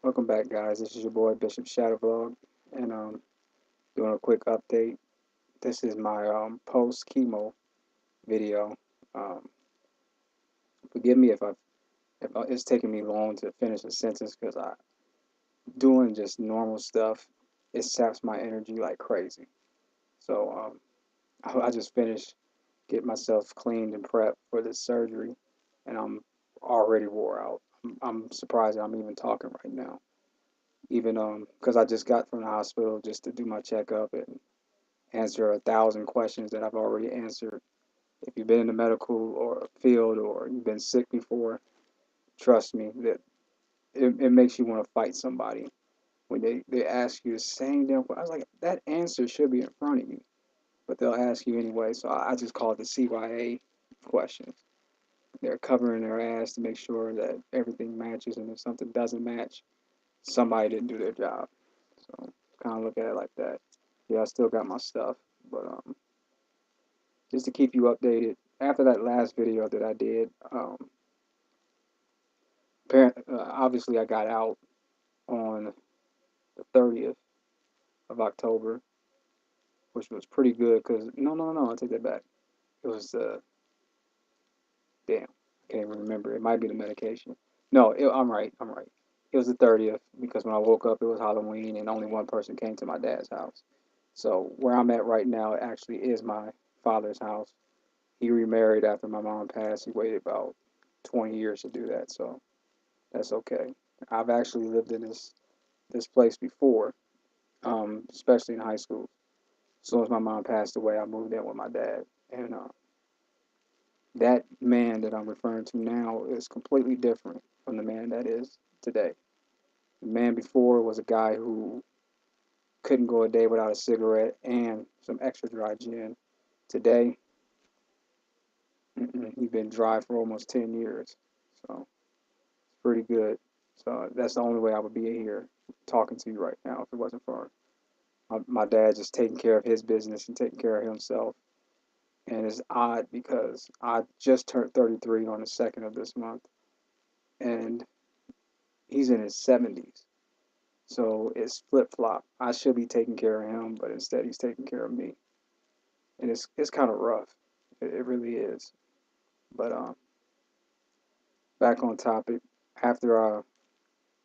Welcome back, guys. This is your boy bishopshattavlog, and doing a quick update. This is my post chemo video. Um, Forgive me if it's taking me long to finish a sentence because I doing just normal stuff. It saps my energy like crazy. So I just finished getting myself cleaned and prepped for this surgery, and I'm already wore out. I'm surprised that I'm even talking right now. Even because I just got from the hospital just to do my checkup and answer 1,000 questions that I've already answered. If you've been in the medical or field or you've been sick before, trust me that it makes you want to fight somebody when they ask you the same damn question. I was like, that answer should be in front of you, but they'll ask you anyway. So I just call it the CYA questions. They're covering their ass to make sure that everything matches, and if something doesn't match, somebody didn't do their job. So kind of look at it like that. Yeah, I still got my stuff, but just to keep you updated, after that last video that I did, obviously I got out on the 30th of October, which was pretty good because no, I take that back. It was damn, I can't even remember. It might be the medication. No, I'm right. I'm right. It was the 30th because when I woke up, it was Halloween and only one person came to my dad's house. So where I'm at right now actually is my father's house. He remarried after my mom passed. He waited about 20 years to do that, so that's okay. I've actually lived in this place before, especially in high school. As soon as my mom passed away, I moved in with my dad, and that man that I'm referring to now is completely different from the man that is today. The man before was a guy who couldn't go a day without a cigarette and some extra dry gin. Today, he's been dry for almost 10 years, so it's pretty good. So that's the only way I would be here talking to you right now if it wasn't for my dad just taking care of his business and taking care of himself. And it's odd because I just turned 33 on the 2nd of this month, and he's in his 70s. So it's flip flop. I should be taking care of him, but instead he's taking care of me, and it's kind of rough. It really is. But back on topic. After I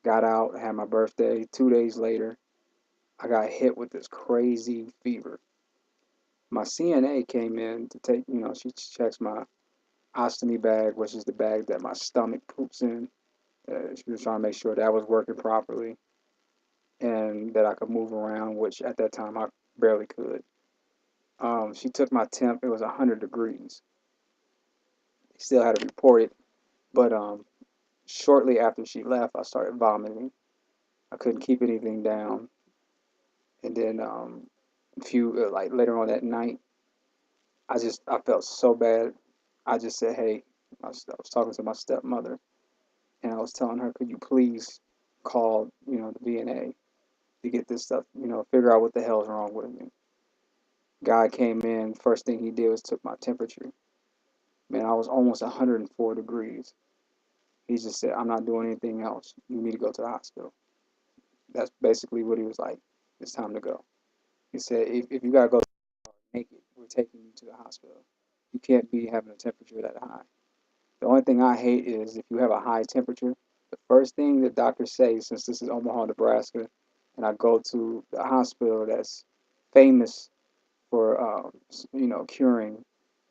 got out, had my birthday. 2 days later, I got hit with this crazy fever. My CNA came in to take, she checks my ostomy bag, which is the bag that my stomach poops in. She was trying to make sure that was working properly and that I could move around, which at that time I barely could. She took my temp. It was 100 degrees. Still had to report it, but shortly after she left, I started vomiting. I couldn't keep anything down, and then a few like later on that night, I felt so bad. I just said, "Hey," I was talking to my stepmother, and I was telling her, "Could you please call, the VNA to get this stuff, figure out what the hell's wrong with me." Guy came in. First thing he did was took my temperature. Man, I was almost 104 degrees. He just said, "I'm not doing anything else. You need to go to the hospital." That's basically what he was like. It's time to go. He said, if you gotta go naked, we're taking you to the hospital. You can't be having a temperature that high. The only thing I hate is if you have a high temperature, the first thing the doctors say, since this is Omaha, Nebraska, and I go to the hospital that's famous for, curing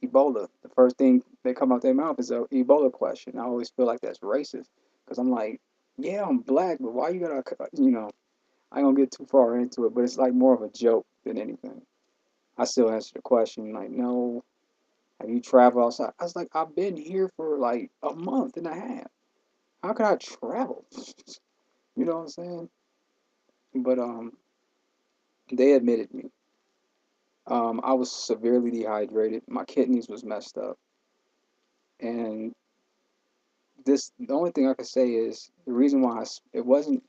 Ebola, the first thing they come out their mouth is a Ebola question. I always feel like that's racist because I'm like, yeah, I'm black, but why you gotta, I don't get too far into it, but it's like more of a joke than anything. I still answer the question like, no, have you traveled outside? I was like, I've been here for like a month and a half. How can I travel? You know what I'm saying? But they admitted me. I was severely dehydrated. My kidneys was messed up, and the only thing I could say is the reason why it wasn't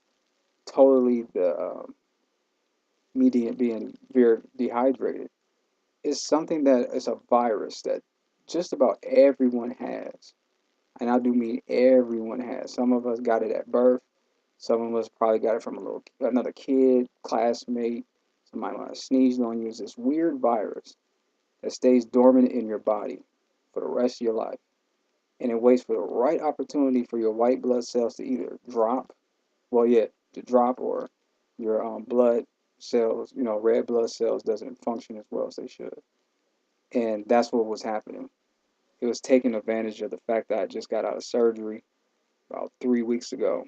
totally the me being very dehydrated. It's something that is a virus that just about everyone has, and I do mean everyone has. Some of us got it at birth. Some of us probably got it from another kid, classmate. Somebody might have sneezed on you. It's this weird virus that stays dormant in your body for the rest of your life. And it waits for the right opportunity for your white blood cells to either drop, well, yeah, to drop, or your blood cells, red blood cells doesn't function as well as they should. And that's what was happening. It was taking advantage of the fact that I just got out of surgery about 3 weeks ago.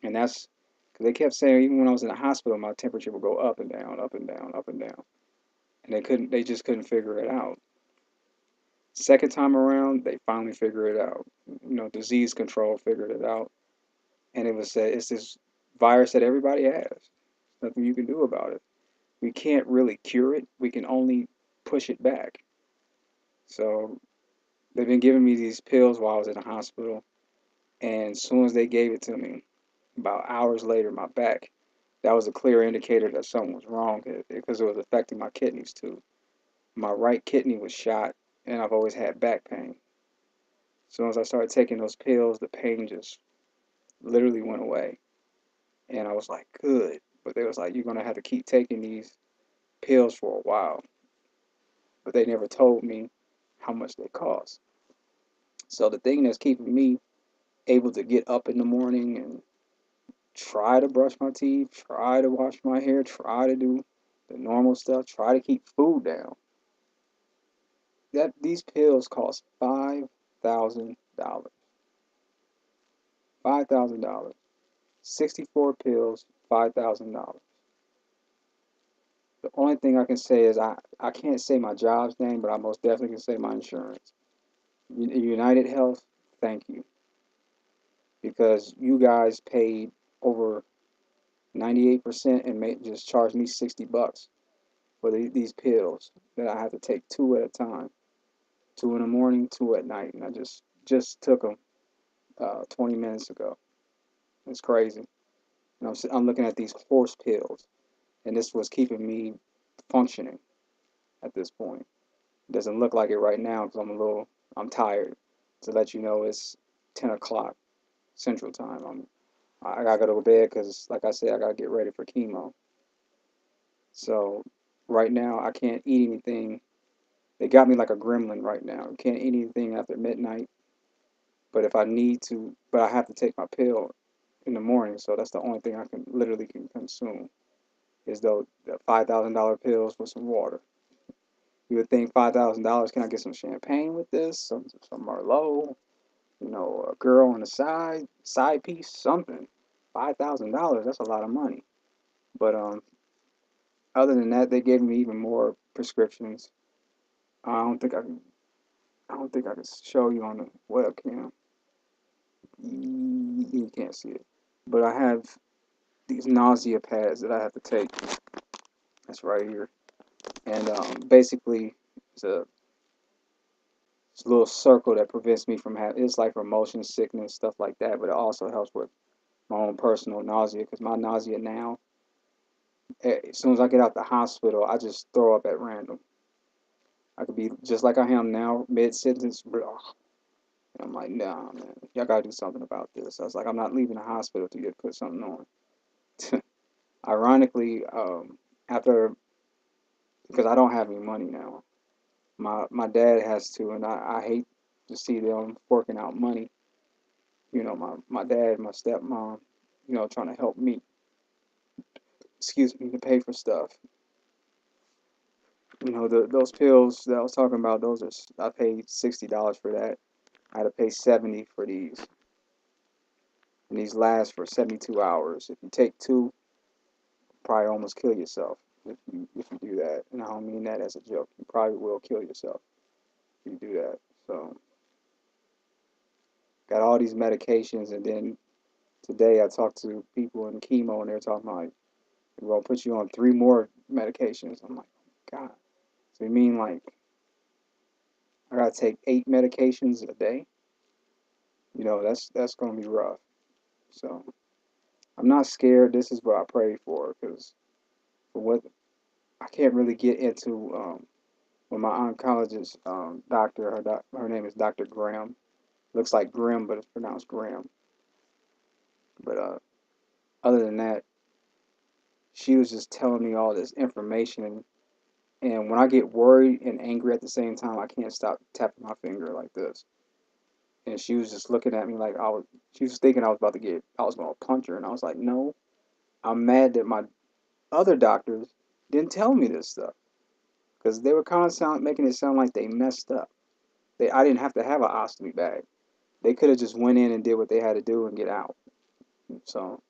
And that's because they kept saying even when I was in the hospital, my temperature would go up and down, up and down, up and down. And they just couldn't figure it out. Second time around, they finally figured it out. Disease control figured it out. And it was said it's this virus that everybody has. Nothing you can do about it. We can't really cure it. We can only push it back. So they've been giving me these pills while I was in the hospital. And as soon as they gave it to me, about hours later, my back, that was a clear indicator that something was wrong because it was affecting my kidneys too. My right kidney was shot, and I've always had back pain. As soon as I started taking those pills, the pain just literally went away. And I was like, good. But they was like, you're going to have to keep taking these pills for a while. But they never told me how much they cost. So the thing that's keeping me able to get up in the morning and try to brush my teeth, try to wash my hair, try to do the normal stuff, try to keep food down. That these pills cost $5,000. $5,000. 64 pills, $5,000. The only thing I can say is I can't say my job's name, but I most definitely can say my insurance. United Health, thank you. Because you guys paid over 98% and just charged me $60 for these pills that I have to take two at a time. Two in the morning, two at night. And I just took them 20 minutes ago. It's crazy. And I'm looking at these horse pills. And this was keeping me functioning at this point. It doesn't look like it right now because I'm tired. To let you know, it's 10 o'clock Central Time. I gotta go to bed because, like I said, I gotta get ready for chemo. So right now, I can't eat anything. They got me like a gremlin right now. I can't eat anything after midnight. But if I need to, but I have to take my pill in the morning. So that's the only thing I can literally can consume is the $5,000 pills with some water. You would think $5,000. Can I get some champagne with this? Some Merlot? A girl on the side piece, something. $5,000. That's a lot of money. But other than that, they gave me even more prescriptions. I don't think I can. I don't think I can show you on the webcam. You can't see it. But I have these nausea pads that I have to take. That's right here. And basically, it's a little circle that prevents me from having. It's like for motion sickness, stuff like that. But it also helps with my own personal nausea because my nausea now, as soon as I get out the hospital, I just throw up at random. I could be just like I am now, mid sentence, but I'm like, nah, man, y'all gotta do something about this. I was like, I'm not leaving the hospital till you put something on. Ironically, after because I don't have any money now, my dad has to, and I hate to see them forking out money. My dad, my stepmom, trying to help me, excuse me, to pay for stuff. Those pills that I was talking about, those are I paid $60 for that. I had to pay 70 for these, and these last for 72 hours. If you take two, probably almost kill yourself if you do that. And I don't mean that as a joke. You probably will kill yourself if you do that. So got all these medications, and then today I talked to people in chemo, and they're talking like, we're gonna put you on three more medications. I'm like, God. So you mean like I gotta take 8 medications a day? That's gonna be rough. So I'm not scared. This is what I pray for, because for what I can't really get into. When my oncologist doctor, her name is Dr. Graham. Looks like Grim, but it's pronounced Graham. But other than that, she was just telling me all this information. And when I get worried and angry at the same time, I can't stop tapping my finger like this. And she was just looking at me like she was thinking I was going to punch her. And I was like, no, I'm mad that my other doctors didn't tell me this stuff. Because they were kind of making it sound like they messed up. I didn't have to have an ostomy bag. They could have just went in and did what they had to do and get out. So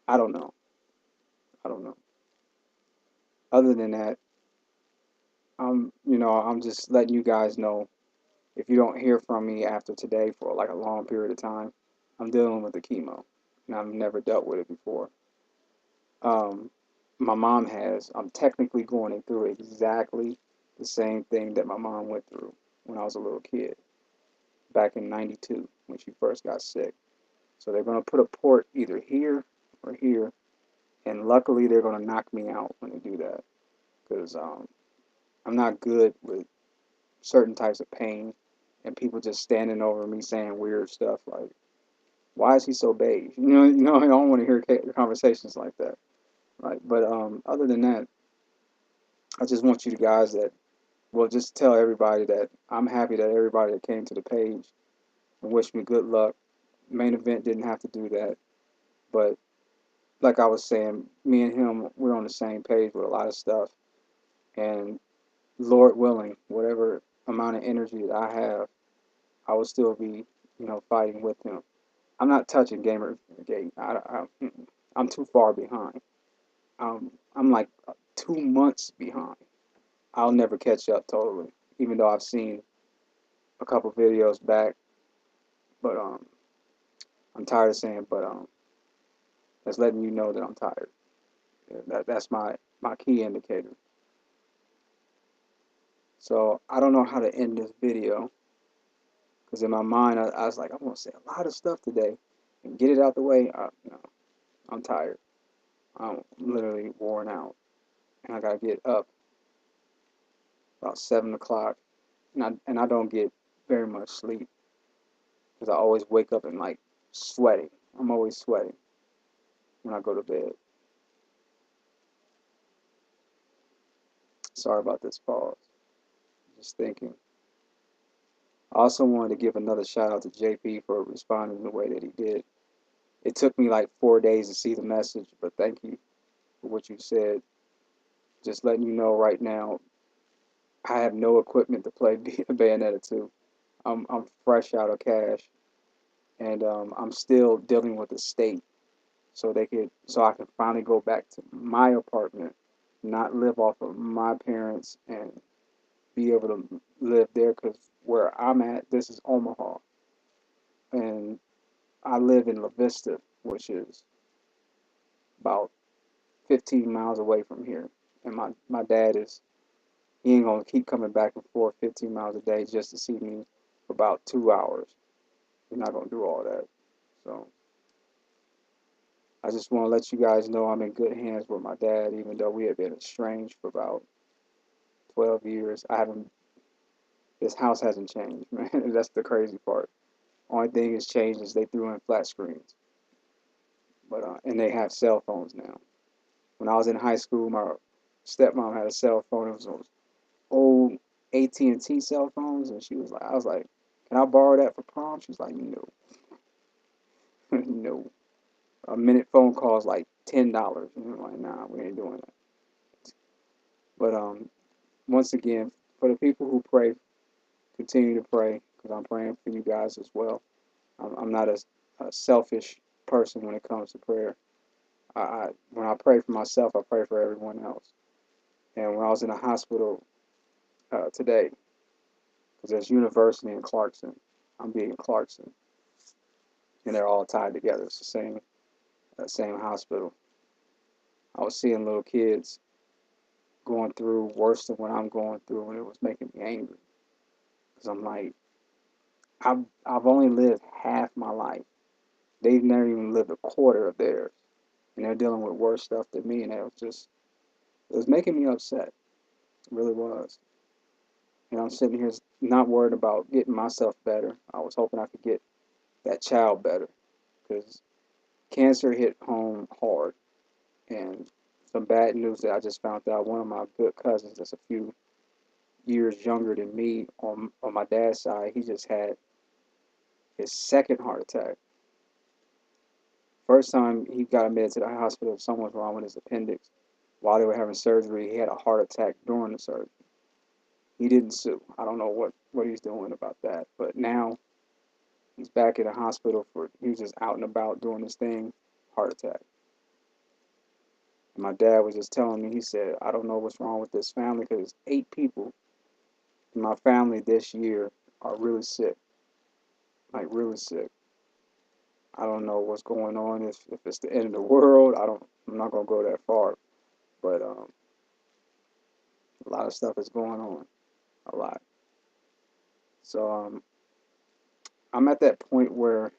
I don't know. I don't know. Other than that, I'm just letting you guys know, if you don't hear from me after today for like a long period of time, I'm dealing with the chemo, and I've never dealt with it before. Um, my mom has. I'm technically going through exactly the same thing that my mom went through when I was a little kid, back in '92 when she first got sick. So they're going to put a port either here or here, and luckily they're going to knock me out when they do that, because I'm not good with certain types of pain, and people just standing over me saying weird stuff like, "Why is he so beige?" I don't want to hear conversations like that. Right? But other than that, I just want you guys that, well, just tell everybody that I'm happy that everybody that came to the page and wished me good luck. Main event didn't have to do that, but like I was saying, me and him, we're on the same page with a lot of stuff, and Lord willing, whatever amount of energy that I have, I will still be, fighting with him. I'm not touching Gamergate. I'm too far behind. I'm like 2 months behind. I'll never catch up totally, even though I've seen a couple videos back. But I'm tired of saying, but that's letting you know that I'm tired. Yeah, that's my key indicator. So I don't know how to end this video, because in my mind I was like, I'm gonna say a lot of stuff today and get it out the way. No, I'm tired. I'm literally worn out, and I gotta get up about 7 o'clock, and I don't get very much sleep because I always wake up and like sweating. I'm always sweating when I go to bed. Sorry about this pause. Just thinking. I also wanted to give another shout out to JP for responding the way that he did. It took me like 4 days to see the message, but thank you for what you said. Just letting you know right now, I have no equipment to play Bayonetta 2. I'm fresh out of cash, and I'm still dealing with the state, so I can finally go back to my apartment, not live off of my parents, and be able to live there, because where I'm at, this is Omaha, and I live in La Vista, which is about 15 miles away from here. And my dad he ain't gonna keep coming back and forth 15 miles a day just to see me for about 2 hours. He's not gonna do all that. So I just want to let you guys know I'm in good hands with my dad, even though we have been estranged for about 12 years. This house hasn't changed, man. That's the crazy part. Only thing that's changed is they threw in flat screens, but and they have cell phones now. When I was in high school, my stepmom had a cell phone. It was those old AT&T cell phones, and I was like, "Can I borrow that for prom?" She was like, "No, no." A minute phone call is like $10. And I'm like, "Nah, we ain't doing that." But once again, for the people who pray, continue to pray, because I'm praying for you guys as well. I'm not a selfish person when it comes to prayer. When I pray for myself, I pray for everyone else. And when I was in the hospital today, because there's University in Clarkson, I'm being in Clarkson, and they're all tied together. It's the same hospital. I was seeing little kids going through worse than what I'm going through, and it was making me angry. Because I'm like, I've only lived half my life. They've never even lived a quarter of theirs, and they're dealing with worse stuff than me, and it was making me upset. It really was. And I'm sitting here not worried about getting myself better. I was hoping I could get that child better, because cancer hit home hard. And some bad news that I just found out, one of my good cousins that's a few years younger than me on my dad's side, he just had his second heart attack. First time he got admitted to the hospital, something was wrong with his appendix. While they were having surgery, he had a heart attack during the surgery. He didn't sue. I don't know what he's doing about that. But now he's back in the hospital he was just out and about doing his thing, heart attack. And my dad was just telling me, he said, I don't know what's wrong with this family because 8 people in my family this year are really sick, like really sick. I don't know what's going on, if it's the end of the world. I'm not gonna go that far, but a lot of stuff is going on, a lot. So I'm at that point where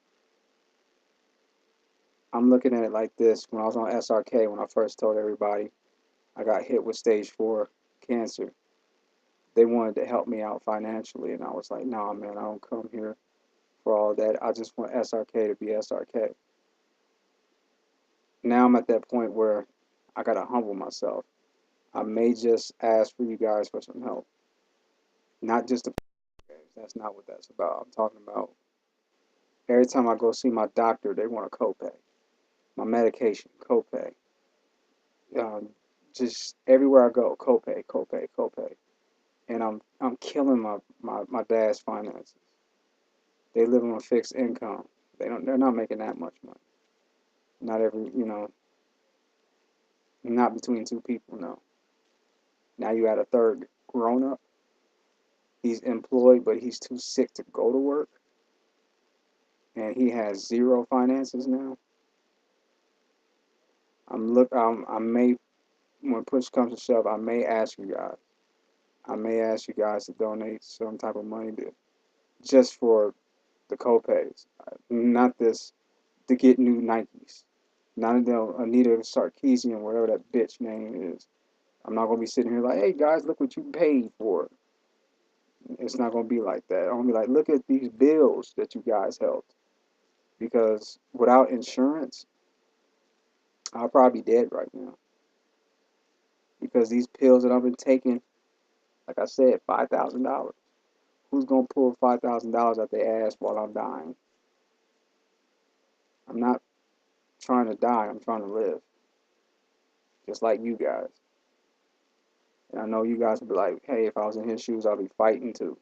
I'm looking at it like this. When I was on SRK, when I first told everybody I got hit with stage 4 cancer, they wanted to help me out financially, and I was like, nah, man, I don't come here for all that. I just want SRK to be SRK. Now I'm at that point where I gotta humble myself. I may just ask for you guys for some help, not just the games. That's not what that's about. I'm talking about every time I go see my doctor, they want a copay. My medication, copay. Um, just everywhere I go, copay, copay, copay. And I'm killing my dad's finances. They live on a fixed income. They're not making that much money. Not every, not between 2 people, no. Now you add a third grown up. He's employed, but he's too sick to go to work. And he has 0 finances now. I may, when push comes to shove, I may ask you guys. I may ask you guys to donate some type of money just for the copays. Not this to get new Nikes. Not until Anita Sarkeesian, whatever that bitch name is. I'm not gonna be sitting here like, hey guys, look what you paid for. It's not gonna be like that. I'm gonna be like, look at these bills that you guys helped. Because without insurance, I'll probably be dead right now. Because these pills that I've been taking, like I said, $5,000. Who's gonna pull $5,000 out their ass while I'm dying? I'm not trying to die. I'm trying to live, just like you guys. And I know you guys would be like, hey, if I was in his shoes, I'd be fighting too.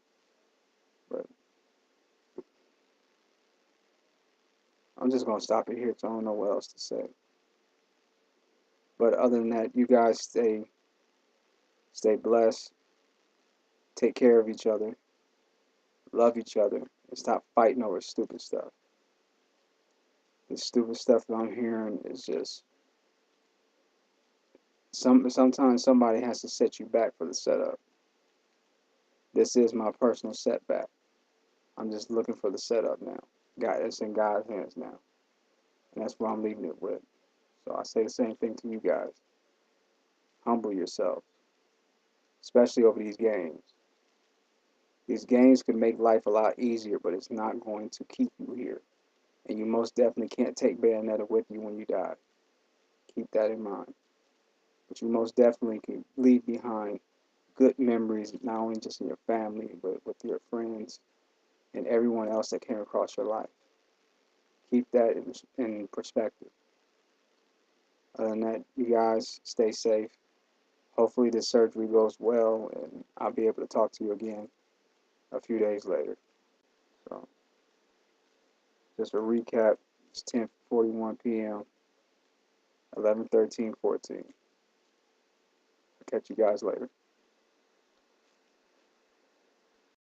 But I'm just gonna stop it here because I don't know what else to say. But other than that, you guys stay blessed, take care of each other, love each other, and stop fighting over stupid stuff. The stupid stuff that I'm hearing is just sometimes somebody has to set you back for the setup. This is my personal setback. I'm just looking for the setup now. God, it's in God's hands now. And that's what I'm leaving it with. So I say the same thing to you guys. Humble yourself, especially over these games. These games can make life a lot easier, but it's not going to keep you here. And you most definitely can't take Bayonetta with you when you die. Keep that in mind. But you most definitely can leave behind good memories, not only just in your family, but with your friends and everyone else that came across your life. Keep that in perspective. Other than that, you guys stay safe. Hopefully this surgery goes well and I'll be able to talk to you again a few days later. So just a recap, it's 10:41 p.m., 11/13/14. I'll catch you guys later.